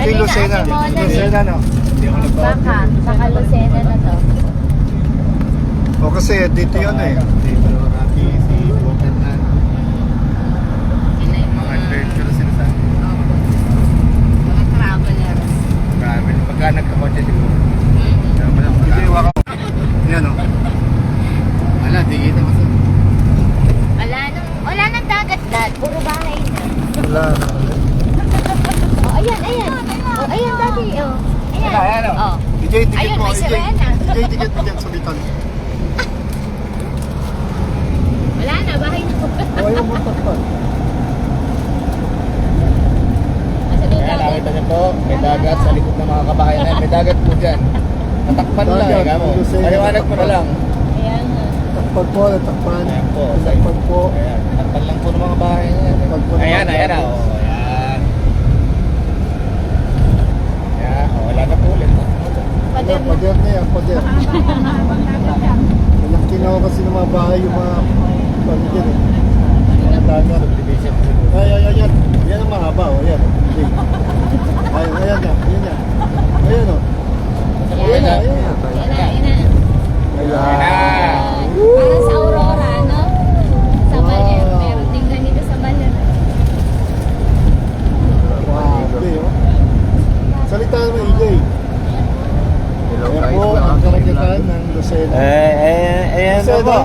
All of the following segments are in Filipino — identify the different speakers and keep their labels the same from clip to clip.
Speaker 1: Hindi Lucena. Lucena, no?
Speaker 2: Baka Lucena na to.
Speaker 1: O kasi dito yun eh.
Speaker 3: Dito natin si Walker na. Mga adventure sila sa
Speaker 2: Mga travelers.
Speaker 3: travel. Pagka nagkakotse dito.
Speaker 1: Hindi, waka. Yan o.
Speaker 3: Wala, di kita kasi.
Speaker 2: Wala nang dagat dad. Puro bahay na.
Speaker 1: Wala.
Speaker 2: Oh, ayan. Oh, ayan dati. Oh. Ayan.
Speaker 3: Ayan, oh.
Speaker 2: Oh.
Speaker 1: DJ, tikit
Speaker 2: Ayun,
Speaker 1: mo.
Speaker 2: may sirena.
Speaker 1: DJ, tikit mo dyan sa biton.
Speaker 2: Wala na, bahay na.
Speaker 1: Ayaw mo takpan.
Speaker 2: Asa na yung
Speaker 3: Ayan,
Speaker 2: dagat?
Speaker 3: nakita niyo po, may dagat sa likod ng mga kabahayan natin. May dagat po dyan. Natakpan lang eh,
Speaker 1: Dagat,
Speaker 3: kamo.
Speaker 1: Lucena.
Speaker 3: Paliwanag mo na lang.
Speaker 2: Ayan nga.
Speaker 1: Takpan po, takpan.
Speaker 3: Ayan po.
Speaker 1: Takpan po.
Speaker 3: Ayan, natakpan lang po ng mga bahayan natin.
Speaker 1: Takpan po ng
Speaker 3: Ayan,
Speaker 1: mga
Speaker 3: ayan.
Speaker 1: bahay.
Speaker 3: Oh, ayan. Ayan, oh, wala na po ulit.
Speaker 1: Ayan, pader na yan, pader. Walang kinawa kasi ng mga bahay yung mga pamilya eh. Mga dagat.
Speaker 3: Subdivision.
Speaker 1: Ayan. Yan ang mahaba o, ayan. Okay. Ayan na. Ayan o. Ayan na.
Speaker 2: Ayan na.
Speaker 1: Ayan.
Speaker 2: Parang sa Aurora, no? Sa
Speaker 1: Wow.
Speaker 2: Baler. Meron din ganito sa Baler.
Speaker 1: Wow. Okay, oh. Salita naman, EJ. Ayan po, ang karagatan ng Lucena.
Speaker 4: Ayan na po.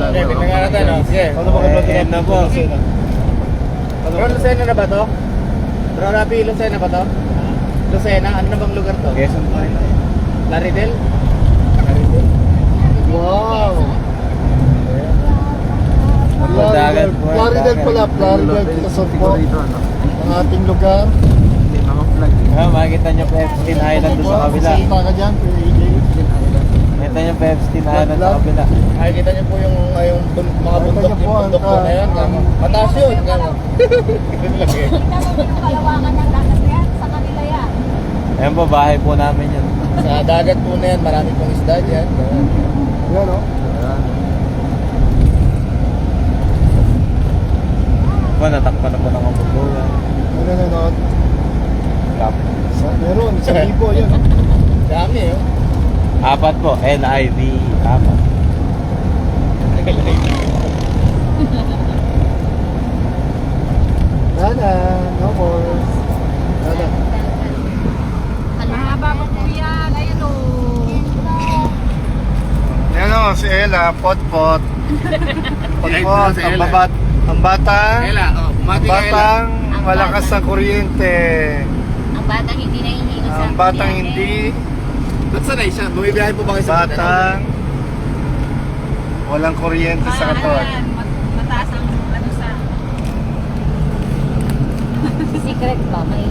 Speaker 3: Okay, tingnan natin, no? Sige.
Speaker 1: Ano ba ka
Speaker 4: Ayan na po.
Speaker 1: Lucena?
Speaker 3: Bro, Lucena na ba to? Bro, Rapi, Lucena ba to? Lucena? Ano na bang lugar to?
Speaker 4: Quezon po.
Speaker 3: Laridel?
Speaker 1: Wow.
Speaker 4: Dagat po.
Speaker 1: Plaridel pala, Plaridel, Quezon po. Ang ating lugar.
Speaker 4: Makikita nyo po Epstein Island doon sa kabila.
Speaker 1: Salita ka dyan, Kuya EJ.
Speaker 4: Makikita nyo po Epstein Island sa kabila.
Speaker 3: Nakikita niyo po yung mga
Speaker 1: Nakita
Speaker 3: bundok,
Speaker 1: niyo po
Speaker 3: yung bundok po na yan. Mataas yun.
Speaker 2: Kalawangan ng dagat yan. Sa kanila yan.
Speaker 4: Ayan po, bahay po namin yun.
Speaker 3: Sa dagat po na yan, marami pong isda dyan.
Speaker 1: Yan o.
Speaker 4: Po, natakpan na po ng kabubugan.
Speaker 1: Ano nanonood?
Speaker 4: Tap.
Speaker 1: Meron, sa libo yun.
Speaker 3: Dami yun.
Speaker 4: Apat po, LIV, apat.
Speaker 1: Nana, no more. Nana.
Speaker 2: Mahaba mo po yan. Ayun o.
Speaker 1: Yan o, si Ella, pot-pot. Pot-pot, ang batang,
Speaker 3: Ella, oh, bumati ka Ella.
Speaker 1: batang malakas sa kuryente.
Speaker 2: Ang batang hindi nahihilo sa
Speaker 1: Ang batang
Speaker 2: kuryente.
Speaker 1: hindi,
Speaker 3: Ba't sanay siya? Bumibiyahe po ba kayo sa
Speaker 1: batang walang kuryente sa katawan.
Speaker 2: Mataas ang ano sa... Secret ba? May